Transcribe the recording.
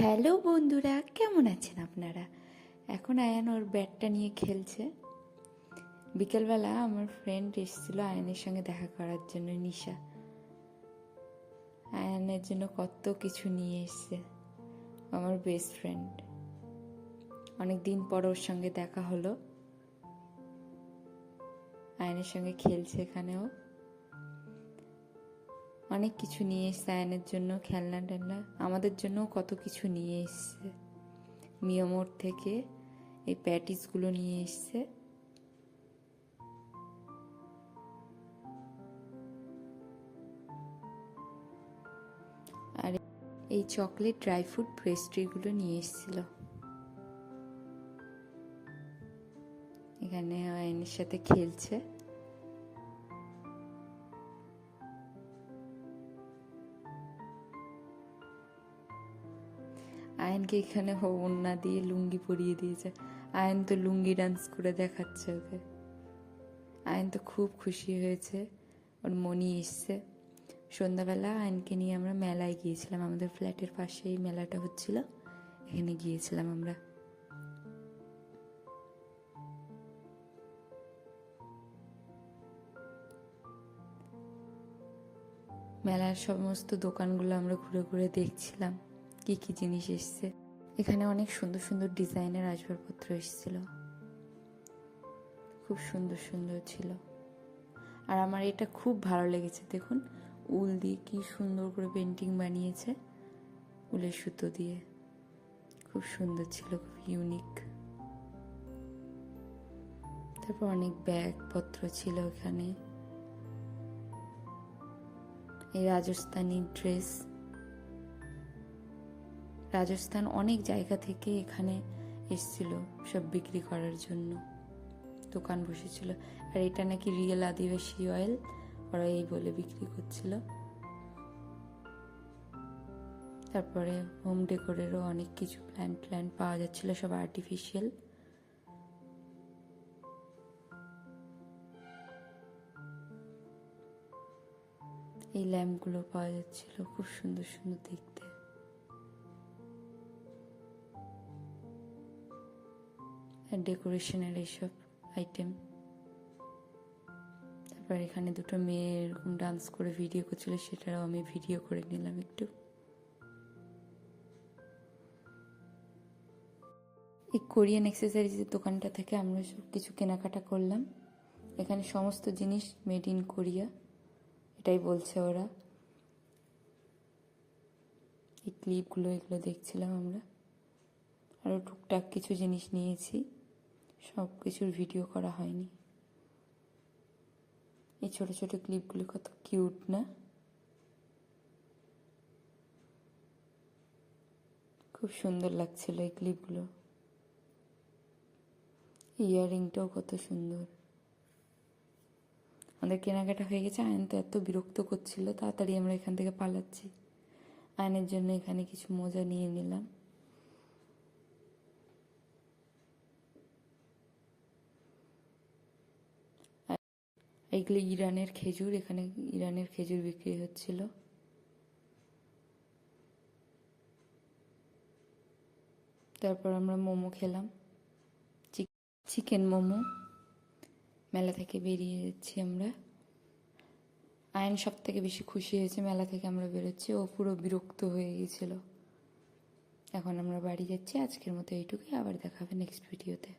Hello বন্ধুরা, কেমন আছেন আপনারা? এখন আয়ান ওর ব্যাটটা নিয়ে খেলছে। বিকেলবেলা আমার ফ্রেন্ড এসেছিল আয়ানের সঙ্গে দেখা করার জন্য, নিশা। আয়ানের জন্য কত কিছু নিয়ে এসছে, আমার বেস্ট ফ্রেন্ড। অনেক দিন পর ওর সঙ্গে দেখা হলো। আয়ানের সঙ্গে খেলছে এখানেও। অনেক কিছু নিয়ে এসছে আয়নের জন্য, খেলনা টেলনা। আমাদের জন্যও কত কিছু নিয়ে এসছে। মিয়ামোর থেকে এই প্যাটিসগুলো নিয়ে এসছে। আর এই চকলেট ড্রাই ফ্রুট পেস্ট্রিগুলো নিয়ে এসেছিল। এখানে আয়নের সাথে খেলছে। আয়নকে এখানে ওড়না দিয়ে লুঙ্গি পরিয়ে দিয়েছে। আয়ন তো লুঙ্গি ডান্স করে দেখাচ্ছে ওকে। আয়ন তো খুব খুশি হয়েছে, ওর মনি এসছে। সন্ধ্যাবেলা আয়নকে নিয়ে আমরা মেলায় গিয়েছিলাম। আমাদের ফ্ল্যাটের পাশেই মেলাটা হচ্ছিল, এখানে গিয়েছিলাম আমরা। মেলার সমস্ত দোকানগুলো আমরা ঘুরে ঘুরে দেখছিলাম কি কি জিনিস এসছে। এখানে অনেক সুন্দর সুন্দর ডিজাইনের আসবাবপত্র এসেছিল, খুব সুন্দর সুন্দর ছিল। আর আমার এটা খুব ভালো লেগেছে। দেখুন, উল দিয়ে কি সুন্দর করে পেন্টিং বানিয়েছে, উলের সুতো দিয়ে। খুব সুন্দর ছিল, খুব ইউনিক। তারপর অনেক ব্যাগপত্র ছিল এখানে। এই রাজস্থানী ড্রেস, রাজস্থান অনেক জায়গা থেকে এখানে এসছিল সব বিক্রি করার জন্য, দোকান বসেছিল। আর এটা নাকি রিয়েল আদিবাসী অয়েল, ওরা এই বলে বিক্রি করছিল। তারপরে হোম ডেকোরেরও অনেক কিছু প্ল্যান্ট পাওয়া যাচ্ছিল, সব আর্টিফিশিয়াল। এই ল্যাম্পগুলো পাওয়া যাচ্ছিল, খুব সুন্দর সুন্দর দেখতে। আর ডেকোরেশনের এইসব আইটেম। তারপর এখানে দুটো মেয়ে এরকম ডান্স করে ভিডিও করছিল, সেটাও আমি ভিডিও করে নিলাম একটু। এই কোরিয়ান অ্যাক্সেসরিজের দোকানটা থেকে আমরা সব কিছু কেনাকাটা করলাম। এখানে সমস্ত জিনিস মেড ইন কোরিয়া, এটাই বলছে ওরা। এই ক্লিপগুলো, এগুলো দেখছিলাম আমরা। আরও টুকটাক কিছু জিনিস নিয়েছি, সব কিছুর ভিডিও করা হয়নি। এই ছোট ছোট ক্লিপগুলো কত কিউট না? খুব সুন্দর লাগছিল এই ক্লিপগুলো। ইয়াররিংটাও কত সুন্দর। আমাদের কেনাকাটা হয়ে গেছে। আয়ন তো এত বিরক্ত করছিল, তাড়াতাড়ি আমরা এখান থেকে পালাচ্ছি। আয়নের জন্য এখানে কিছু মোজা নিয়ে নিলাম। এইগুলো ইরানের খেজুর, এখানে ইরানের খেজুর বিক্রি হচ্ছিল। তারপর আমরা মোমো খেলাম, চিকেন মোমো। মেলা থেকে বেরিয়ে যাচ্ছি আমরা। আয়ন সব থেকে বেশি খুশি হয়েছে মেলা থেকে আমরা বেরোচ্ছি, ও পুরো বিরক্ত হয়ে গেছিল। এখন আমরা বাড়ি যাচ্ছি। আজকের মতো এইটুকুই, আবার দেখা হবে নেক্সট ভিডিওতে।